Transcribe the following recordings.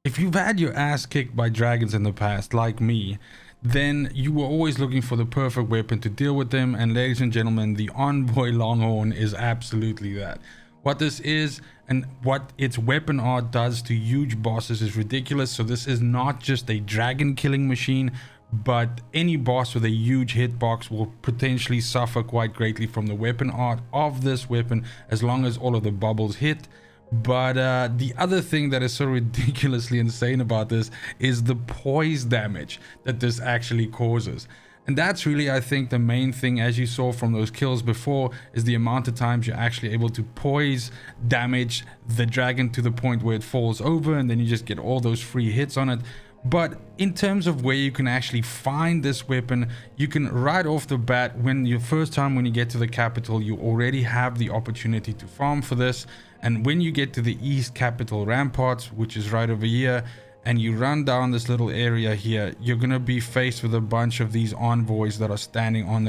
If you've had your ass kicked by dragons in the past, like me, then you were always looking for the perfect weapon to deal with them, and ladies and gentlemen, the Envoy Longhorn is absolutely that. What this is and what its weapon art does to huge bosses is ridiculous. So this is not just a dragon killing machine, but any boss with a huge hitbox will potentially suffer quite greatly from the weapon art of this weapon, as long as all of the bubbles hit. But the other thing that is so ridiculously insane about this is the poise damage that this actually causes. And that's really, I think, the main thing, as you saw from those kills before, is the amount of times you're actually able to poise damage the dragon to the point where it falls over, and then you just get all those free hits on it. But in terms of where you can actually find this weapon, you can right off the bat, when you get to the capital, you already have the opportunity to farm for this. And when you get to the East Capital Ramparts, which is right over here, and you run down this little area here, you're going to be faced with a bunch of these envoys that are standing on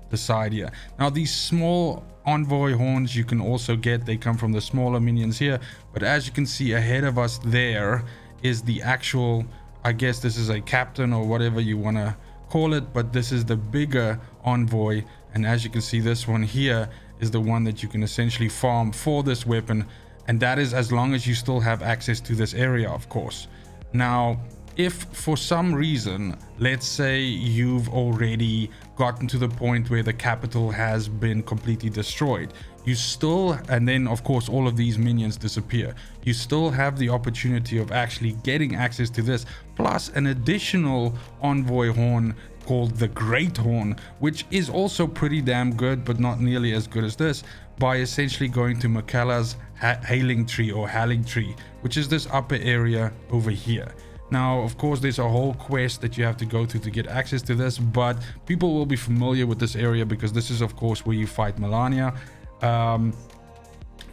the side here. Now, these small envoy horns you can also get. They come from the smaller minions here. But as you can see ahead of us, there is the actual, I guess this is a captain or whatever you want to call it, but this is the bigger envoy. And as you can see, this one here is the one that you can essentially farm for this weapon, and that is as long as you still have access to this area, of course. Now, if for some reason, let's say you've already gotten to the point where the capital has been completely destroyed, you still, and then of course all of these minions disappear, you still have the opportunity of actually getting access to this, plus an additional envoy horn called the Great Horn, which is also pretty damn good, but not nearly as good as this, by essentially going to Miquella's hailing tree or hailing tree, which is this upper area over here. Now, of course, there's a whole quest that you have to go to get access to this, but people will be familiar with this area because this is, of course, where you fight Melania.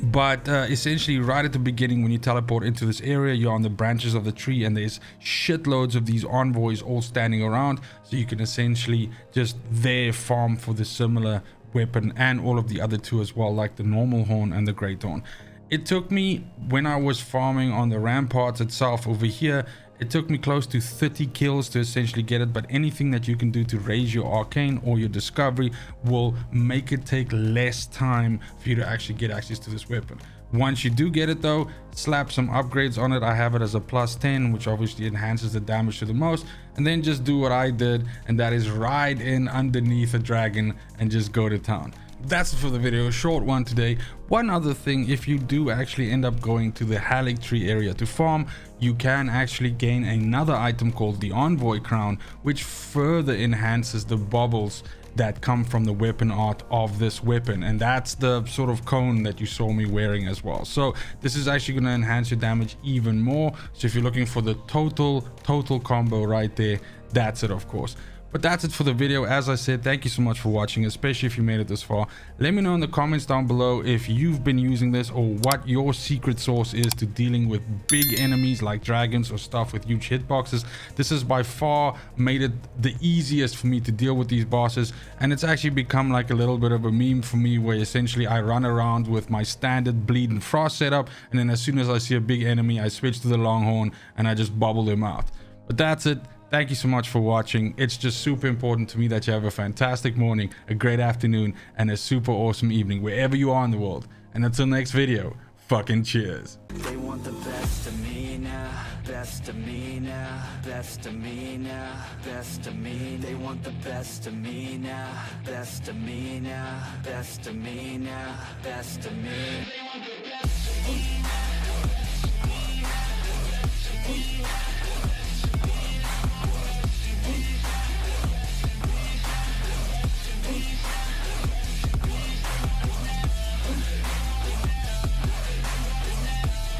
But essentially right at the beginning, when you teleport into this area, you're on the branches of the tree, and there's shitloads of these envoys all standing around, so you can essentially just there farm for the similar weapon and all of the other two as well, like the normal horn and the great horn. It took me, when I was farming on the ramparts itself over here, it took me close to 30 kills to essentially get it, but anything that you can do to raise your arcane or your discovery will make it take less time for you to actually get access to this weapon. Once you do get it though, slap some upgrades on it. I have it as a +10, which obviously enhances the damage to the most, and then just do what I did, and that is ride in underneath a dragon and just go to town. That's it for the video, a short one today. One other thing, if you do actually end up going to the Halic tree area to farm, you can actually gain another item called the Envoy Crown, which further enhances the bubbles that come from the weapon art of this weapon, and that's the sort of cone that you saw me wearing as well. So this is actually going to enhance your damage even more. So if you're looking for the total combo right there, that's it, of course. But that's it for the video. As I said, thank you so much for watching, especially if you made it this far. Let me know in the comments down below if you've been using this or what your secret sauce is to dealing with big enemies like dragons or stuff with huge hitboxes. This has by far made it the easiest for me to deal with these bosses, and it's actually become like a little bit of a meme for me, where essentially I run around with my standard bleed and frost setup, and then as soon as I see a big enemy, I switch to the longhorn and I just bubble them out. But that's it. Thank you so much for watching. It's just super important to me that you have a fantastic morning, a great afternoon, and a super awesome evening wherever you are in the world. And until next video, fucking cheers. They want the best of me now, best of me now, best of me now, best of me. They want the best of me now, best of me now, best of me now, best of me.